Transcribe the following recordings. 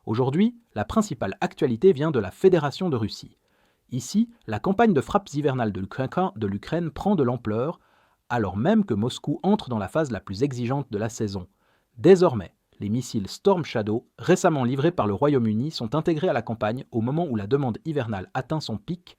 Aujourd'hui, la principale actualité vient de la Fédération de Russie. Ici, la campagne de frappes hivernales de l'Ukraine prend de l'ampleur, alors même que Moscou entre dans la phase la plus exigeante de la saison. Désormais, les missiles Storm Shadow, récemment livrés par le Royaume-Uni, sont intégrés à la campagne au moment où la demande hivernale atteint son pic,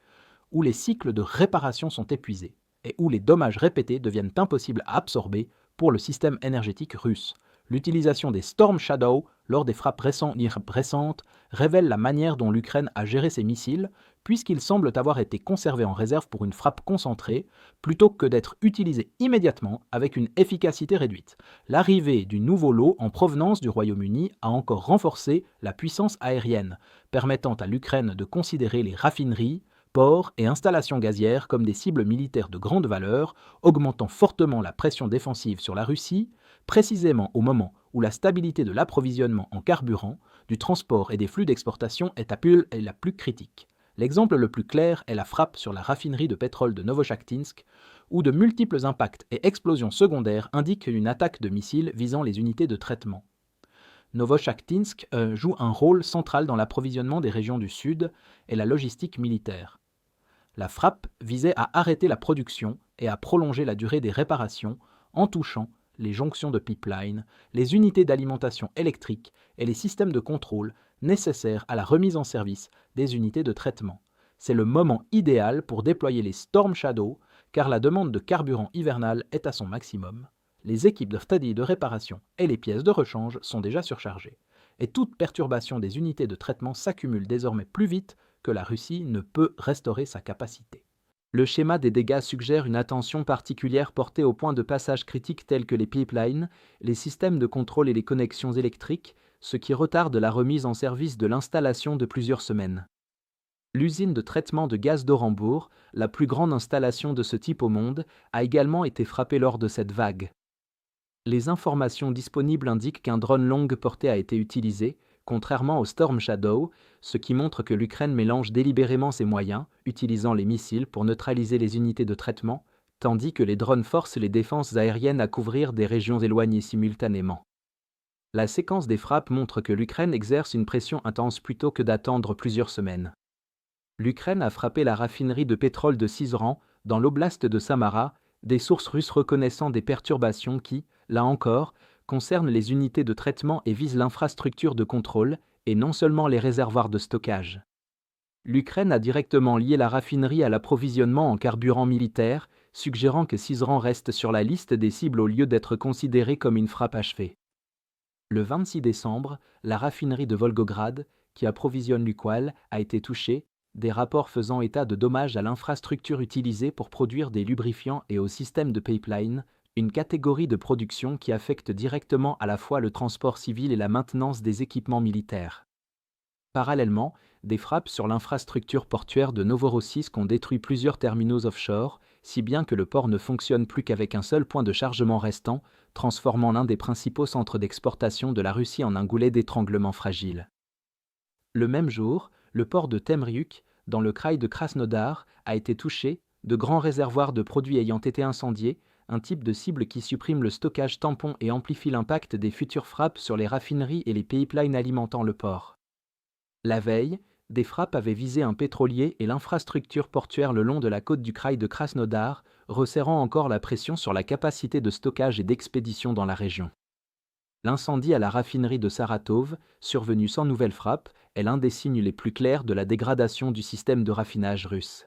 où les cycles de réparation sont épuisés, et où les dommages répétés deviennent impossibles à absorber pour le système énergétique russe. L'utilisation des Storm Shadow lors des frappes récentes révèle la manière dont l'Ukraine a géré ses missiles, puisqu'ils semblent avoir été conservés en réserve pour une frappe concentrée, plutôt que d'être utilisés immédiatement avec une efficacité réduite. L'arrivée du nouveau lot en provenance du Royaume-Uni a encore renforcé la puissance aérienne, permettant à l'Ukraine de considérer les raffineries, ports et installations gazières comme des cibles militaires de grande valeur, augmentant fortement la pression défensive sur la Russie, précisément au moment où la stabilité de l'approvisionnement en carburant, du transport et des flux d'exportation est la plus critique. L'exemple le plus clair est la frappe sur la raffinerie de pétrole de Novochakhtinsk, où de multiples impacts et explosions secondaires indiquent une attaque de missiles visant les unités de traitement. Novochakhtinsk joue un rôle central dans l'approvisionnement des régions du Sud et la logistique militaire. La frappe visait à arrêter la production et à prolonger la durée des réparations en touchant les jonctions de pipeline, les unités d'alimentation électrique et les systèmes de contrôle nécessaires à la remise en service des unités de traitement. C'est le moment idéal pour déployer les Storm Shadow, car la demande de carburant hivernal est à son maximum. Les équipes de study de réparation et les pièces de rechange sont déjà surchargées. Et toute perturbation des unités de traitement s'accumule désormais plus vite que la Russie ne peut restaurer sa capacité. Le schéma des dégâts suggère une attention particulière portée aux points de passage critiques tels que les pipelines, les systèmes de contrôle et les connexions électriques, ce qui retarde la remise en service de l'installation de plusieurs semaines. L'usine de traitement de gaz d'Orenbourg, la plus grande installation de ce type au monde, a également été frappée lors de cette vague. Les informations disponibles indiquent qu'un drone longue portée a été utilisé, contrairement au Storm Shadow, ce qui montre que l'Ukraine mélange délibérément ses moyens, utilisant les missiles pour neutraliser les unités de traitement, tandis que les drones forcent les défenses aériennes à couvrir des régions éloignées simultanément. La séquence des frappes montre que l'Ukraine exerce une pression intense plutôt que d'attendre plusieurs semaines. L'Ukraine a frappé la raffinerie de pétrole de Syzran, dans l'oblast de Samara, des sources russes reconnaissant des perturbations qui, là encore, concernent les unités de traitement et visent l'infrastructure de contrôle, et non seulement les réservoirs de stockage. L'Ukraine a directement lié la raffinerie à l'approvisionnement en carburant militaire, suggérant que Syzran reste sur la liste des cibles au lieu d'être considérée comme une frappe achevée. Le 26 décembre, la raffinerie de Volgograd, qui approvisionne Lukoil, a été touchée, des rapports faisant état de dommages à l'infrastructure utilisée pour produire des lubrifiants et au système de pipeline, une catégorie de production qui affecte directement à la fois le transport civil et la maintenance des équipements militaires. Parallèlement, des frappes sur l'infrastructure portuaire de Novorossiysk ont détruit plusieurs terminaux offshore, si bien que le port ne fonctionne plus qu'avec un seul point de chargement restant, transformant l'un des principaux centres d'exportation de la Russie en un goulet d'étranglement fragile. Le même jour, le port de Temriuk, dans le kraï de Krasnodar, a été touché, de grands réservoirs de produits ayant été incendiés, un type de cible qui supprime le stockage tampon et amplifie l'impact des futures frappes sur les raffineries et les pipelines alimentant le port. La veille, des frappes avaient visé un pétrolier et l'infrastructure portuaire le long de la côte du kraï de Krasnodar, resserrant encore la pression sur la capacité de stockage et d'expédition dans la région. L'incendie à la raffinerie de Saratov, survenu sans nouvelle frappe, est l'un des signes les plus clairs de la dégradation du système de raffinage russe.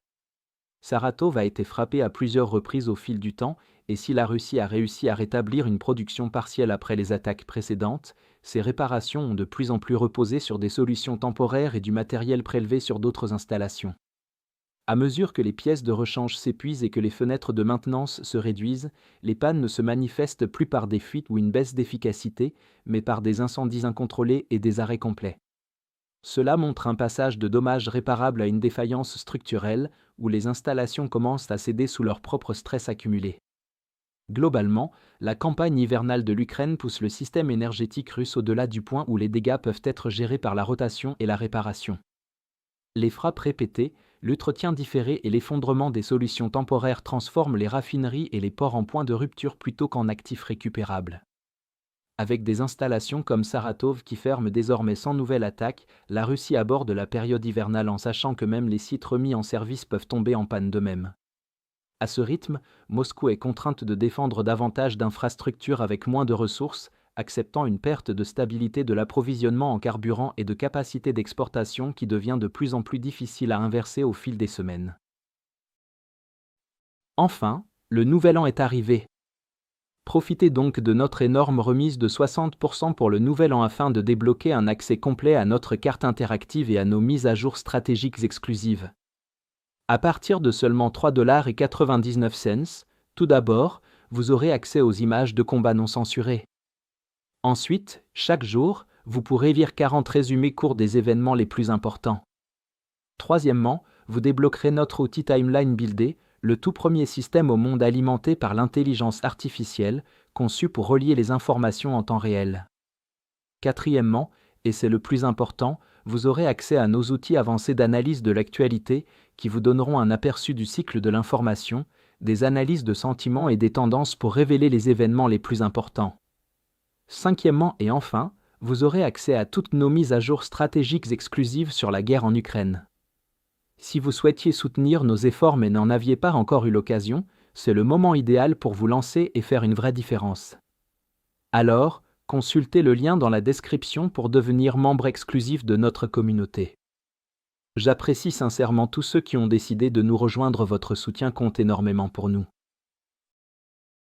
Saratov a été frappé à plusieurs reprises au fil du temps, et si la Russie a réussi à rétablir une production partielle après les attaques précédentes, ces réparations ont de plus en plus reposé sur des solutions temporaires et du matériel prélevé sur d'autres installations. À mesure que les pièces de rechange s'épuisent et que les fenêtres de maintenance se réduisent, les pannes ne se manifestent plus par des fuites ou une baisse d'efficacité, mais par des incendies incontrôlés et des arrêts complets. Cela montre un passage de dommages réparables à une défaillance structurelle, où les installations commencent à céder sous leur propre stress accumulé. Globalement, la campagne hivernale de l'Ukraine pousse le système énergétique russe au-delà du point où les dégâts peuvent être gérés par la rotation et la réparation. Les frappes répétées, l'entretien différé et l'effondrement des solutions temporaires transforment les raffineries et les ports en points de rupture plutôt qu'en actifs récupérables. Avec des installations comme Saratov qui ferment désormais sans nouvelle attaque, la Russie aborde la période hivernale en sachant que même les sites remis en service peuvent tomber en panne d'eux-mêmes. À ce rythme, Moscou est contrainte de défendre davantage d'infrastructures avec moins de ressources, acceptant une perte de stabilité de l'approvisionnement en carburant et de capacité d'exportation qui devient de plus en plus difficile à inverser au fil des semaines. Enfin, le nouvel an est arrivé. Profitez donc de notre énorme remise de 60% pour le nouvel an afin de débloquer un accès complet à notre carte interactive et à nos mises à jour stratégiques exclusives. À partir de seulement 3,99 $, tout d'abord, vous aurez accès aux images de combats non censurées. Ensuite, chaque jour, vous pourrez lire 40 résumés courts des événements les plus importants. Troisièmement, vous débloquerez notre outil Timeline Builder, le tout premier système au monde alimenté par l'intelligence artificielle, conçu pour relier les informations en temps réel. Quatrièmement, et c'est le plus important, vous aurez accès à nos outils avancés d'analyse de l'actualité qui vous donneront un aperçu du cycle de l'information, des analyses de sentiments et des tendances pour révéler les événements les plus importants. Cinquièmement et enfin, vous aurez accès à toutes nos mises à jour stratégiques exclusives sur la guerre en Ukraine. Si vous souhaitiez soutenir nos efforts mais n'en aviez pas encore eu l'occasion, c'est le moment idéal pour vous lancer et faire une vraie différence. Alors, consultez le lien dans la description pour devenir membre exclusif de notre communauté. J'apprécie sincèrement tous ceux qui ont décidé de nous rejoindre, votre soutien compte énormément pour nous.